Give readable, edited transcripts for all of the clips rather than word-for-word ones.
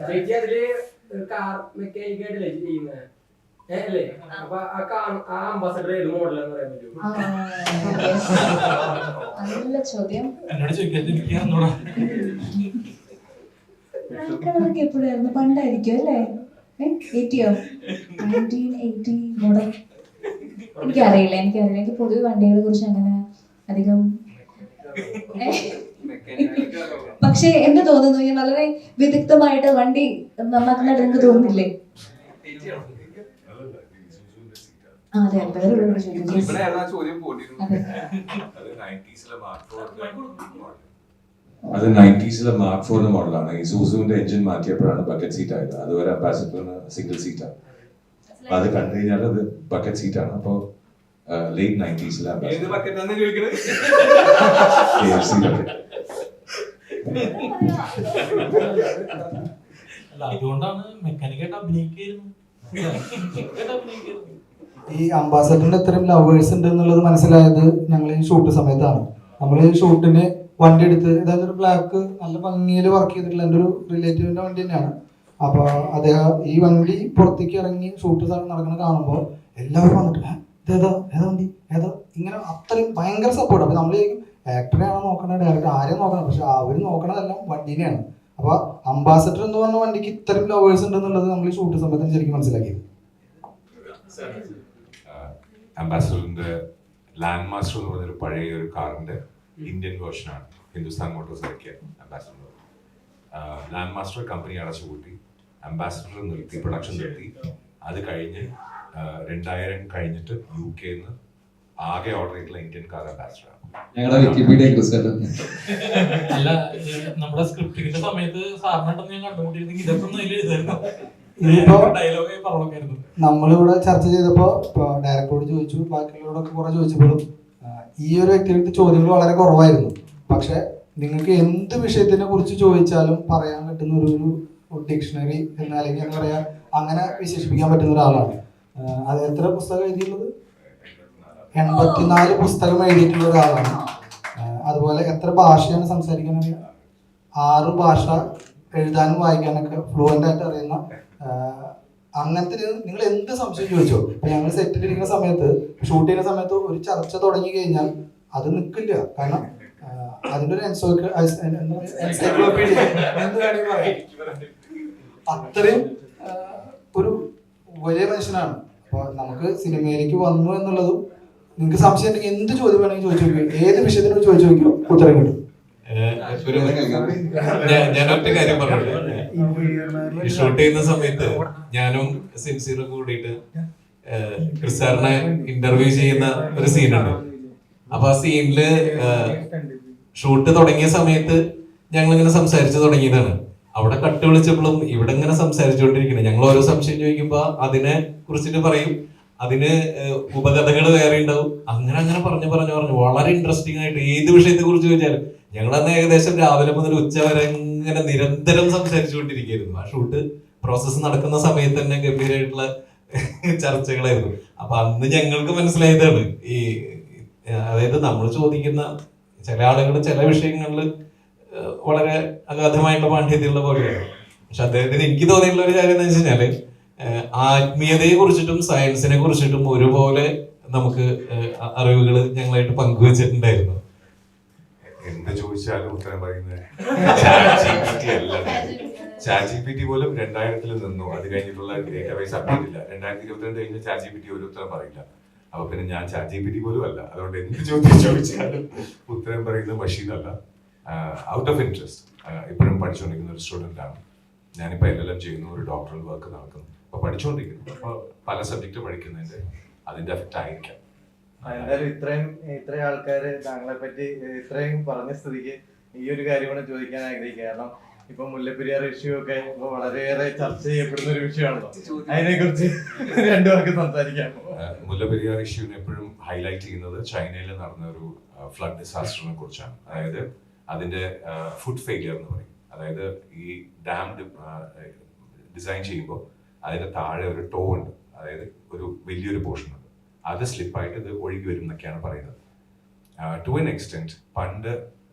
ചേച്ചി അതില് കാർ മെക്കാനിക്കായിട്ടല്ലേ ചെയ്യുന്നത് അല്ലേ? അപ്പൊ ആ അംബാസഡർ ഏത് മോഡലാന്ന് പറയാൻ പറ്റുമോ? നല്ല ചോദ്യം. എപ്പോഴായിരുന്നു? പണ്ടായിരിക്കും അല്ലേ? 1980 മോഡൽ. എനിക്കറിയില്ല. എനിക്ക് പൊതുവെ വണ്ടികളെ കുറിച്ച് അങ്ങനെ അധികം. പക്ഷെ എന്ത് തോന്നുന്നു, ഞാൻ വളരെ വിദഗ്ധമായിട്ട് വണ്ടി നന്നാക്കുന്നതായിട്ട് എനിക്ക് തോന്നുന്നില്ലേ? അതെ, വേറൊരു ചോദ്യം. അത് 90s മാർക്ക് 4 മോഡലാണ്. ഈ സൂസുവിന്റെ എഞ്ചിൻ മാറ്റിയപ്പോഴാണ് ബക്കറ്റ് സീറ്റ് ആയത്. അതുവരെ അംബാസഡറിന് സിംഗിൾ സീറ്റാണ്. അത് കണ്ടു കഴിഞ്ഞാൽ അത് ബക്കറ്റ് സീറ്റാണ്. അപ്പോൾ ലേറ്റ് 90s അതുകൊണ്ടാണ് മെക്കാനിക്കായിട്ട് അഭിനയിക്കുന്നു. ഈ അംബാസഡറിന് ഇത്രയും ലവേഴ്സ് ഉണ്ട് എന്നുള്ളത് മനസ്സിലായത് ഞങ്ങൾ ഈ ഷൂട്ട് സമയത്താണ്. നമ്മൾ ഈ ഷൂട്ടിന് വണ്ടി എടുത്ത്, അതായത് ഒരു ബ്ലാക്ക് നല്ല ഭംഗിയിൽ വർക്ക് ചെയ്തിട്ടുള്ള എൻ്റെ ഒരു റിലേറ്റീവിൻ്റെ വണ്ടി തന്നെയാണ്. അപ്പോൾ അദ്ദേഹം ഈ വണ്ടി പുറത്തേക്ക് ഇറങ്ങി ഷൂട്ട് നടക്കുന്ന കാണുമ്പോൾ എല്ലാവരും വന്നിട്ട് ഏതാ വണ്ടി ഏതാ, ഇങ്ങനെ അത്രയും ഭയങ്കര സപ്പോർട്ട്. അപ്പോൾ നമ്മൾ ആക്ടറെയാണ് നോക്കണത്, ഡയറക്ടർ ആരെയും നോക്കണം, പക്ഷെ അവർ നോക്കണതെല്ലാം വണ്ടീനെയാണ്. അപ്പോൾ അംബാസഡർ എന്ന് പറഞ്ഞ വണ്ടിക്ക് ഇത്രയും ലവേഴ്സ് ഉണ്ടെന്നുള്ളത് നമ്മൾ ഈ ഷൂട്ട് സമയത്ത് ശരിക്കും മനസ്സിലാക്കിയത്. അംബാസഡറിന്റെ ലാൻഡ് മാസ്റ്റർ എന്ന് പറഞ്ഞൊരു പഴയ ഒരു കാറിന്റെ ഇന്ത്യൻ വേർഷനാണ് ഹിന്ദുസ്ഥാൻ മോട്ടോഴ്സ് ഇറക്കിയ അംബാസഡർ. ലാൻഡ് മാസ്റ്റർ കമ്പനി അടച്ചുപൂട്ടി, അംബാസഡർ നിർത്തി, പ്രൊഡക്ഷൻ നിർത്തി. അത് കഴിഞ്ഞ് 2000 കഴിഞ്ഞിട്ട് UK ആകെ ഓർഡർ ചെയ്തിട്ടുള്ള ഇന്ത്യൻ കാർ അംബാസഡർ. അല്ല, നമ്മുടെ സ്ക്രിപ്റ്റിന്റെ സമയത്ത് സാറിനായിട്ടൊന്നും ഞാൻ കണ്ടുകൊണ്ടിരുന്നെങ്കിൽ ഇതൊക്കെ ഒന്ന് അതിൽ എഴുതായിരുന്നു. നമ്മളിവിടെ ചർച്ച ചെയ്തപ്പോ ഡയറക്ടറോട് ചോദിച്ചു, ബാക്കിയുള്ളവരോടൊക്കെ കുറെ ചോദിച്ചപ്പോഴും ഈ ഒരു വ്യക്തിയുടെ ചോദ്യങ്ങൾ വളരെ കുറവായിരുന്നു. പക്ഷെ നിങ്ങൾക്ക് എന്ത് വിഷയത്തിനെ കുറിച്ച് ചോദിച്ചാലും പറയാൻ പറ്റുന്ന ഒരു ഡിക്ഷണറി അല്ലെങ്കിൽ എന്താ പറയാ, അങ്ങനെ വിശേഷിപ്പിക്കാൻ പറ്റുന്ന ഒരാളാണ്. അത് എത്ര പുസ്തകം എഴുതിയിട്ടുള്ളത്? 84 പുസ്തകം എഴുതിയിട്ടുള്ള ഒരാളാണ്. അതുപോലെ എത്ര ഭാഷയാണ് സംസാരിക്കാൻ അറിയാം? 6 ഭാഷ എഴുതാനും വായിക്കാനൊക്കെ ഫ്ലുവൻ്റ് ആയിട്ട് അറിയുന്ന അങ്ങനത്തെ. നിങ്ങൾ എന്ത് സംശയം ചോദിച്ചോ. ഇപ്പൊ ഞങ്ങൾ സെറ്റിലിരിക്കുന്ന സമയത്ത്, ഷൂട്ട് ചെയ്യുന്ന സമയത്ത് ഒരു ചർച്ച തുടങ്ങി കഴിഞ്ഞാൽ അത് നിൽക്കില്ല. കാരണം അതിൻ്റെ ഒരു എൻസൈക്ലോപീഡിയ എന്ത് വേണമെങ്കിൽ പറയാം. അത്രയും ഒരു വലിയ മനുഷ്യനാണ്. അപ്പോൾ നമുക്ക് സിനിമയിലേക്ക് വന്നു എന്നുള്ളതും, നിങ്ങൾക്ക് സംശയം ഉണ്ടെങ്കിൽ എന്ത് ചോദ്യം വേണമെങ്കിൽ ചോദിച്ചു നോക്കിയോ, ഏത് വിഷയത്തിനോട് ചോദിച്ചു നോക്കിയോ ഉത്തരം കിട്ടും. ഞാൻ ഒറ്റ കാര്യം പറഞ്ഞിട്ട്, ഷൂട്ട് ചെയ്യുന്ന സമയത്ത് ഞാനും സിൻസിയറും കൂടിയിട്ട് ക്രിസ് സാറിനെ ഇന്റർവ്യൂ ചെയ്യുന്ന ഒരു സീനുണ്ട്. അപ്പൊ ആ സീനില് ഷൂട്ട് തുടങ്ങിയ സമയത്ത് ഞങ്ങൾ ഇങ്ങനെ സംസാരിച്ചു തുടങ്ങിയതാണ്. അവിടെ കട്ട് വിളിച്ചപ്പോഴും ഇവിടെ ഇങ്ങനെ സംസാരിച്ചുകൊണ്ടിരിക്കുന്നത്. ഞങ്ങൾ ഓരോ സംശയം ചോദിക്കുമ്പോ അതിനെ കുറിച്ചിട്ട് പറയും, അതിന് ഉപകഥകൾ വേറെ ഉണ്ടാവും. അങ്ങനെ പറഞ്ഞു വളരെ ഇൻട്രസ്റ്റിംഗ് ആയിട്ട് ഏത് വിഷയത്തെ കുറിച്ച് ചോദിച്ചാലും ഞങ്ങളന്ന് ഏകദേശം രാവിലെ മുതൽ ഉച്ച വരെ ഇങ്ങനെ നിരന്തരം സംസാരിച്ചുകൊണ്ടിരിക്കുകയായിരുന്നു. ആ ഷൂട്ട് പ്രോസസ്സ് നടക്കുന്ന സമയത്ത് തന്നെ ഗംഭീരമായിട്ടുള്ള ചർച്ചകളായിരുന്നു. അപ്പൊ അന്ന് ഞങ്ങൾക്ക് മനസ്സിലായതാണ് ഈ, അതായത് നമ്മൾ ചോദിക്കുന്ന ചില ആളുകൾ ചില വിഷയങ്ങളിൽ വളരെ അഗാധമായിട്ടുള്ള പാണ്ഡിത്യമുള്ള പോലെയാണ്. പക്ഷെ അദ്ദേഹത്തിന് എനിക്ക് തോന്നിയിട്ടുള്ള ഒരു കാര്യം എന്ന് വെച്ച് കഴിഞ്ഞാല്, ആത്മീയതയെ കുറിച്ചിട്ടും സയൻസിനെ കുറിച്ചിട്ടും ഒരുപോലെ നമുക്ക് അറിവുകൾ ഞങ്ങളായിട്ട് പങ്കുവെച്ചിട്ടുണ്ടായിരുന്നു. എന്ത് ചോദിച്ചാലും ഉത്തരം പറയുന്നത് ChatGPT പോലും 2000 നിന്നു. അത് കഴിഞ്ഞിട്ടുള്ള ഡേറ്റാബേസ് അപ്ഡേറ്റ് ഇല്ല. 2022 കഴിഞ്ഞ് ChatGPT ഒരു ഉത്തരം പറയില്ല. അപ്പൊ പിന്നെ ഞാൻ ChatGPT പോലും അല്ല. അതുകൊണ്ട് എന്ത് ചോദ്യം ചോദിച്ചാലും ഉത്തരം പറയുന്നത് മെഷീനല്ല. ഔട്ട് ഓഫ് ഇൻട്രസ്റ്റ് ഇപ്പോഴും പഠിച്ചുകൊണ്ടിരിക്കുന്ന ഒരു സ്റ്റുഡൻ്റ് ആണ്. ഞാനിപ്പോൾ LLM ചെയ്യുന്നു, ഒരു ഡോക്ടറൽ വർക്ക് നടക്കുന്നു. അപ്പോൾ പഠിച്ചുകൊണ്ടിരിക്കുന്നു. അപ്പോൾ പല സബ്ജക്റ്റ് പഠിക്കുന്നതിൻ്റെ അതിൻ്റെ എഫക്റ്റ് ആയിരിക്കാം. എന്തായാലും ഇത്രയും ആൾക്കാര് താങ്കളെ പറ്റി ഇത്രയും പറഞ്ഞ സ്ഥിതിക്ക് ഈ ഒരു കാര്യം കൂടെ ചോദിക്കാൻ ആഗ്രഹിക്കുക. കാരണം ഇപ്പൊ മുല്ലപ്പെരിയാർ ഇഷ്യൂ ഒക്കെ ഇപ്പൊ വളരെയേറെ ചർച്ച ചെയ്യപ്പെടുന്ന ഒരു വിഷയമാണല്ലോ. അതിനെ കുറിച്ച് രണ്ടുപേർക്ക് സംസാരിക്കാം. മുല്ലപ്പെരിയാർ ഇഷ്യൂവിനെ എപ്പോഴും ഹൈലൈറ്റ് ചെയ്യുന്നത് ചൈനയിൽ നടന്ന ഒരു ഫ്ലഡ് ഡിസാസ്റ്ററിനെ കുറിച്ചാണ്. അതായത് അതിന്റെ ഫുഡ് ഫെയിലിയർ എന്ന് പറയും. അതായത് ഈ ഡാം ഡിസൈൻ ചെയ്യുമ്പോൾ അതിന്റെ താഴെ ഒരു ടോ ഉണ്ട്, അതായത് ഒരു വലിയൊരു പോർഷൻ ഉണ്ട്. അത് സ്ലിപ്പായിട്ട് ഇത് ഒഴുകി വരും എന്നൊക്കെയാണ് പറയുന്നത്. ടു എൻ എക്സ്റ്റെന്റ് പണ്ട്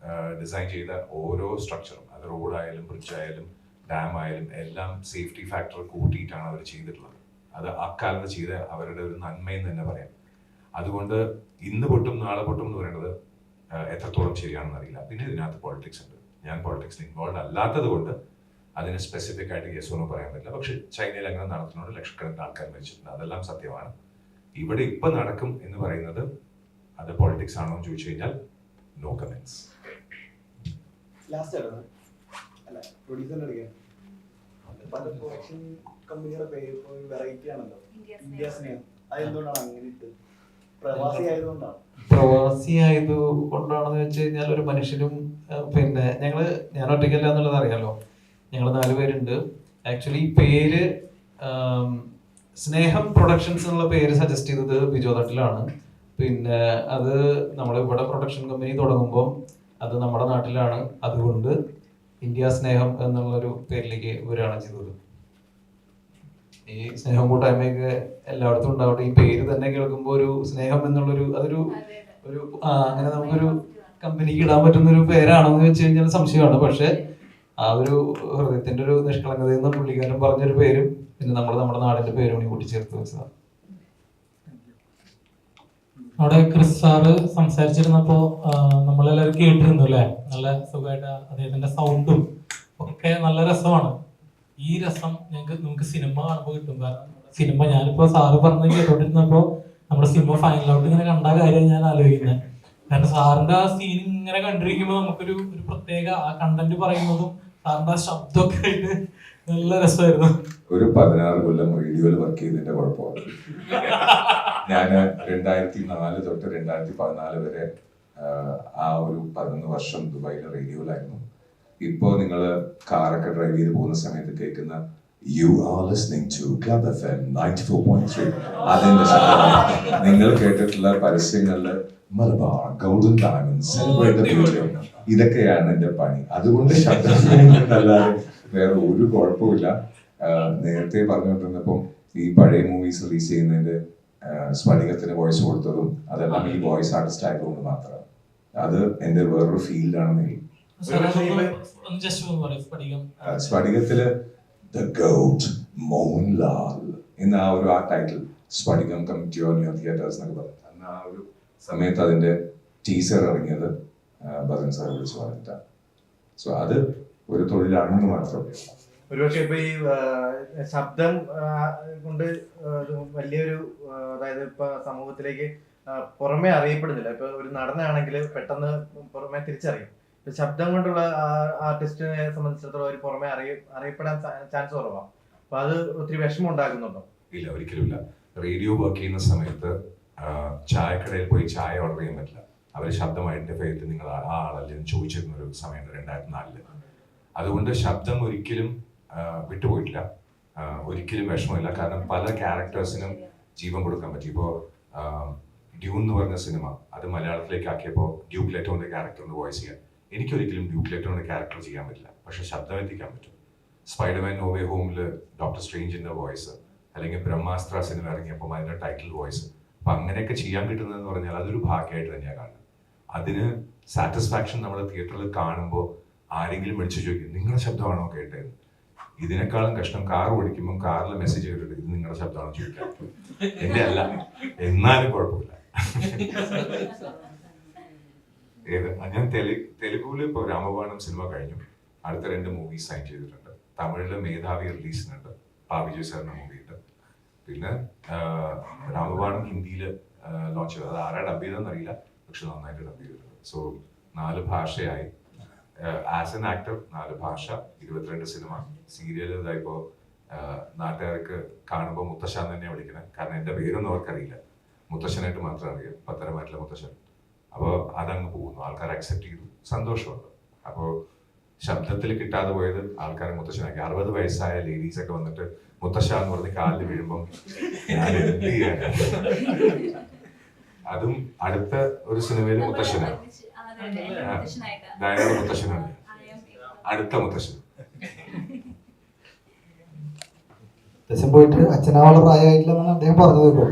ഡിസൈൻ ചെയ്ത ഓരോ സ്ട്രക്ചറും, അത് റോഡായാലും ബ്രിഡ്ജ് ആയാലും ഡാം ആയാലും എല്ലാം സേഫ്റ്റി ഫാക്ടർ കൂട്ടിയിട്ടാണ് അവർ ചെയ്തിട്ടുള്ളത്. അത് അക്കാലത്ത് ചെയ്ത അവരുടെ ഒരു നന്മയെന്ന് തന്നെ പറയാം. അതുകൊണ്ട് ഇന്ന് പൊട്ടും നാളെ പൊട്ടും എന്ന് പറയുന്നത് എത്രത്തോളം ശരിയാണെന്ന് അറിയില്ല. പിന്നെ ഇതിനകത്ത് പോളിറ്റിക്സ് ഉണ്ട്. ഞാൻ പോളിറ്റിക്സിൽ ഇൻവോൾവ് അല്ലാത്തത് കൊണ്ട് അതിന് സ്പെസിഫിക് ആയിട്ട് യെസ് ഒന്നും പറയാൻ പറ്റില്ല. പക്ഷെ ചൈനയിൽ അങ്ങനെ നടത്തുന്നുണ്ട്, ലക്ഷക്കണക്കിന് ആൾക്കാർ മരിച്ചിട്ടുണ്ട്, അതെല്ലാം സത്യമാണ്. ഇവിടെ ഇപ്പം നടക്കും എന്ന് പറയുന്നത് അത് പോളിറ്റിക്സ് ആണോ എന്ന് ചോദിച്ചു കഴിഞ്ഞാൽ നോ കമന്റ്സ്. അല്ല, പ്രൊഡ്യൂസറിന്റെ അടുക്കാൻ പല പ്രൊഡക്ഷൻ കമ്പനിയുടെ പേര് വെറൈറ്റി ആണല്ലോ, ഇന്ത്യ സ്നേഹം. അതെന്തുകൊണ്ടാണ് അങ്ങനെ ഇട്ട്? പ്രവാസി ആയതുകൊണ്ടാണ്? പ്രവാസി ആയതുകൊണ്ടാണെന്ന് വെച്ച് കഴിഞ്ഞാൽ ഒരു മനുഷ്യനും പിന്നെ ഞാൻ ഒറ്റയ്ക്കല്ല എന്നുള്ളത് അറിയാലോ. ഞങ്ങൾ 4 പേരുണ്ട്. ആക്ച്വലി പേര് സ്നേഹം പ്രൊഡക്ഷൻസ് എന്നുള്ള പേര് സജസ്റ്റ് ചെയ്തത് ബിജോ തട്ടിലാണ്. പിന്നെ അത് നമ്മളിവിടെ പ്രൊഡക്ഷൻ കമ്പനി തുടങ്ങുമ്പോൾ അത് നമ്മുടെ നാട്ടിലാണ്, അതുകൊണ്ട് ഇന്ത്യ സ്നേഹം എന്നുള്ളൊരു പേരിലേക്ക് വരികയാണ് ചെയ്തത്. ഈ സ്നേഹം കൂട്ടായ്മയൊക്കെ എല്ലായിടത്തും ഉണ്ടാവട്ടെ. ഈ പേര് തന്നെ കേൾക്കുമ്പോൾ ഒരു സ്നേഹം എന്നുള്ളൊരു അതൊരു അങ്ങനെ നമുക്കൊരു കമ്പനിക്ക് ഇടാൻ പറ്റുന്ന ഒരു പേരാണെന്ന് വെച്ച് കഴിഞ്ഞാൽ സംശയമാണ്. പക്ഷെ ആ ഒരു ഹൃദയത്തിന്റെ ഒരു നിഷ്കളങ്കത എന്ന പുള്ളിക്കാരൻ പറഞ്ഞൊരു പേരും പിന്നെ നമ്മുടെ നാടിന്റെ പേരും കൂടി കൂട്ടിച്ചേർത്ത് വെച്ചതാണ്. അവിടെ ക്രിസ് സാറ് സംസാരിച്ചിരുന്നപ്പോ നമ്മളെല്ലാവരും കേട്ടിരുന്നു അല്ലേ? നല്ല സുഖമായിട്ട് അദ്ദേഹത്തിന്റെ സൗണ്ടും ഒക്കെ നല്ല രസമാണ്. ഈ രസം നമുക്ക് സിനിമ കാണുമ്പോൾ കിട്ടും. കാരണം സിനിമ ഞാനിപ്പോ സാറ് പറഞ്ഞ് കേട്ടോണ്ടിരുന്നപ്പോ നമ്മുടെ സിനിമ ഫൈനലൗട്ട് ഇങ്ങനെ കണ്ട കാര്യം ഞാൻ ആലോചിക്കുന്നത്. കാരണം സാറിന്റെ ആ സീൻ ഇങ്ങനെ കണ്ടിരിക്കുമ്പോൾ നമുക്കൊരു പ്രത്യേക ആ കണ്ടന്റ് പറയുന്നതും സാറിന്റെ ആ ശബ്ദമൊക്കെ ആയിട്ട് നല്ല രസമായിരുന്നു. ഒരു 16 കൊല്ലം റേഡിയോയിൽ വർക്ക് ചെയ്തതിന്റെ കുഴപ്പമാണ്. ഞാൻ 2004 തൊട്ട് 2014 വരെ ആ ഒരു 11 വർഷം ദുബായിലെ റേഡിയോയിലായിരുന്നു. ഇപ്പോ നിങ്ങൾ കാറൊക്കെ ഡ്രൈവ് ചെയ്ത് പോകുന്ന സമയത്ത് കേൾക്കുന്ന you are listening to club FM 94.3 അതിന്റെ ശബ്ദമാണ്. നിങ്ങൾ കേട്ടിട്ടുള്ള പരസ്യങ്ങളില് Malabar gold and diamond celebrate the beauty, ഇതൊക്കെയാണ് എന്റെ പണി. അതുകൊണ്ട് ശബ്ദമല്ലാതെ വേറെ ഒരു കുഴപ്പമില്ല. നേരത്തെ പറഞ്ഞുകൊണ്ടിരുന്നപ്പം ഈ പഴയ മൂവീസ് റിലീസ് ചെയ്യുന്നതിന്റെ സ്ഫടികത്തിന് വോയിസ് കൊടുത്തതും അതെല്ലാം ഈ വോയിസ് ആർട്ടിസ്റ്റ് ആയതുകൊണ്ട് മാത്രമാണ്. അത് എന്റെ വേറൊരു ഫീൽഡാണെന്ന്. സ്ഫടികത്തില് ദ ഗോട്ട് മോഹൻലാൽ എന്ന ആ ഒരു title, Spadikam coming on your theatres എന്നൊക്കെ പറഞ്ഞു. അന്ന് ആ ഒരു സമയത്ത് അതിന്റെ ടീസർ ഇറങ്ങിയത് ബദൻ സാർ വിളിച്ചു പറഞ്ഞിട്ടാണ്. സോ അത് ഒരു തൊഴിലാണെന്ന് മാത്രം. ഒരുപക്ഷെ ഇപ്പൊ ഈ ശബ്ദം കൊണ്ട് വലിയൊരു, അതായത് ഇപ്പൊ സമൂഹത്തിലേക്ക് പുറമെ അറിയപ്പെടുന്നില്ല. ഇപ്പൊ ഒരു നടനാണെങ്കിൽ പെട്ടെന്ന് പുറമെ തിരിച്ചറിയും. ശബ്ദം കൊണ്ടുള്ള ആർട്ടിസ്റ്റിനെ സംബന്ധിച്ചിടത്തോളം ഒരു പുറമെ അറിയപ്പെടാൻ ചാൻസ് കുറവാണ്. അപ്പൊ അത് ഒത്തിരി വിഷമം ഉണ്ടാക്കുന്നുണ്ടോ? ഇല്ല, ഒരിക്കലും ഇല്ല. റേഡിയോ വർക്ക് ചെയ്യുന്ന സമയത്ത് ചായക്കടയിൽ പോയി ചായ ഓർഡർ ചെയ്യാൻ പറ്റില്ല. അവർ ശബ്ദം ഐഡന്റിഫൈ ചെയ്ത് നിങ്ങൾ ആ ആളല്ലെന്ന് ചോദിച്ചിരുന്ന ഒരു സമയത്ത് 2004. അതുകൊണ്ട് ശബ്ദം ഒരിക്കലും വിട്ടുപോയിട്ടില്ല, ഒരിക്കലും വിഷമമില്ല. കാരണം പല ക്യാരക്ടേഴ്സിനും ജീവൻ കൊടുക്കാൻ പറ്റി. ഇപ്പോൾ ഡ്യൂൺ എന്ന് പറഞ്ഞ സിനിമ അത് മലയാളത്തിലേക്ക് ആക്കിയപ്പോൾ ഡ്യൂക്ക് ലെറ്റോന്റെ ക്യാരക്ടറിന് വോയിസ് ചെയ്യാൻ എനിക്കൊരിക്കലും ഡ്യൂക്ക് ലെറ്റോന്റെ ക്യാരക്ടർ ചെയ്യാൻ പറ്റില്ല, പക്ഷെ ശബ്ദം എത്തിക്കാൻ പറ്റും. സ്പൈഡർമാൻ നോ വേ ഹോമിൽ ഡോക്ടർ സ്ട്രേഞ്ചിന്റെ വോയിസ്, അല്ലെങ്കിൽ ബ്രഹ്മാസ്ത്ര സിനിമ ഇറങ്ങിയപ്പോൾ അതിന്റെ ടൈറ്റിൽ വോയിസ്. അപ്പൊ അങ്ങനെയൊക്കെ ചെയ്യാൻ കിട്ടുന്നതെന്ന് പറഞ്ഞാൽ അതൊരു ഭാഗ്യമായിട്ട് തന്നെയാണ് കാണുന്നത്. അതിന് സാറ്റിസ്ഫാക്ഷൻ നമ്മൾ തിയേറ്ററിൽ കാണുമ്പോൾ ആരെങ്കിലും വിളിച്ചു ചോദിക്കും നിങ്ങളുടെ ശബ്ദമാണോ കേട്ടത്. ഇതിനേക്കാളും കഷ്ടം കാർ ഓടിക്കുമ്പോൾ കാറിൽ മെസ്സേജ് കേട്ടിട്ട് ഇത് നിങ്ങളുടെ ശബ്ദമാണോ ചോദിക്കാൻ. എന്റെ അല്ല, എന്നാലും കുഴപ്പമില്ല. ഞാൻ തെലുഗുവിൽ ഇപ്പോൾ രാമബാണം സിനിമ കഴിഞ്ഞു, അടുത്ത 2 മൂവീസ് സൈൻ ചെയ്തിട്ടുണ്ട്. തമിഴില് മേധാവി റിലീസിനുണ്ട്, പാവിജയ് സാറിന്റെ മൂവി ഉണ്ട്. പിന്നെ രാമബാണം ഹിന്ദിയിൽ ലോഞ്ച് ചെയ്തത്, അത് ആരാ ഡബ് ചെയ്തെന്ന് അറിയില്ല, പക്ഷെ നന്നായിട്ട് ഡബ് ചെയ്തിട്ടുണ്ട്. സോ 4 ഭാഷയായി. ആസ് എൻ ആക്ടർ 4 ഭാഷ, 22 സിനിമ, സീരിയൽ. ഇതായിപ്പോ നാട്ടുകാർക്ക് കാണുമ്പോൾ മുത്തശ്ശൻ തന്നെ വിളിക്കുന്നത്, കാരണം എന്റെ പേരൊന്നും അവർക്കറിയില്ല, മുത്തശ്ശനായിട്ട് മാത്രം അറിയാം, പത്തനംതിട്ടയിലെ മുത്തശ്ശൻ. അപ്പോൾ അതങ്ങ് പോകുന്നു, ആൾക്കാർ അക്സെപ്റ്റ് ചെയ്തു, സന്തോഷമുണ്ട്. അപ്പോൾ ശബ്ദത്തിൽ കിട്ടാതെ പോയത് ആൾക്കാരെ മുത്തശ്ശനാക്കി. 60 വയസ്സായ ലേഡീസ് ഒക്കെ വന്നിട്ട് മുത്തശ്ശ എന്ന് പറഞ്ഞ് കാലിൽ വീഴുമ്പം ഞാൻ എന്ത് ചെയ്യാൻ. അതും അടുത്ത ഒരു സിനിമയിൽ മുത്തശ്ശനാണ്, ഡയനയുടെ മുത്തശ്ശനാണ്, അടുത്ത മുത്തശ്ശൻ. മുത്തശ്ശൻ പോയിട്ട് അച്ഛനാവുള്ള പ്രായമായിട്ടില്ലെന്നാണ് അദ്ദേഹം പറഞ്ഞത്. ഇപ്പോൾ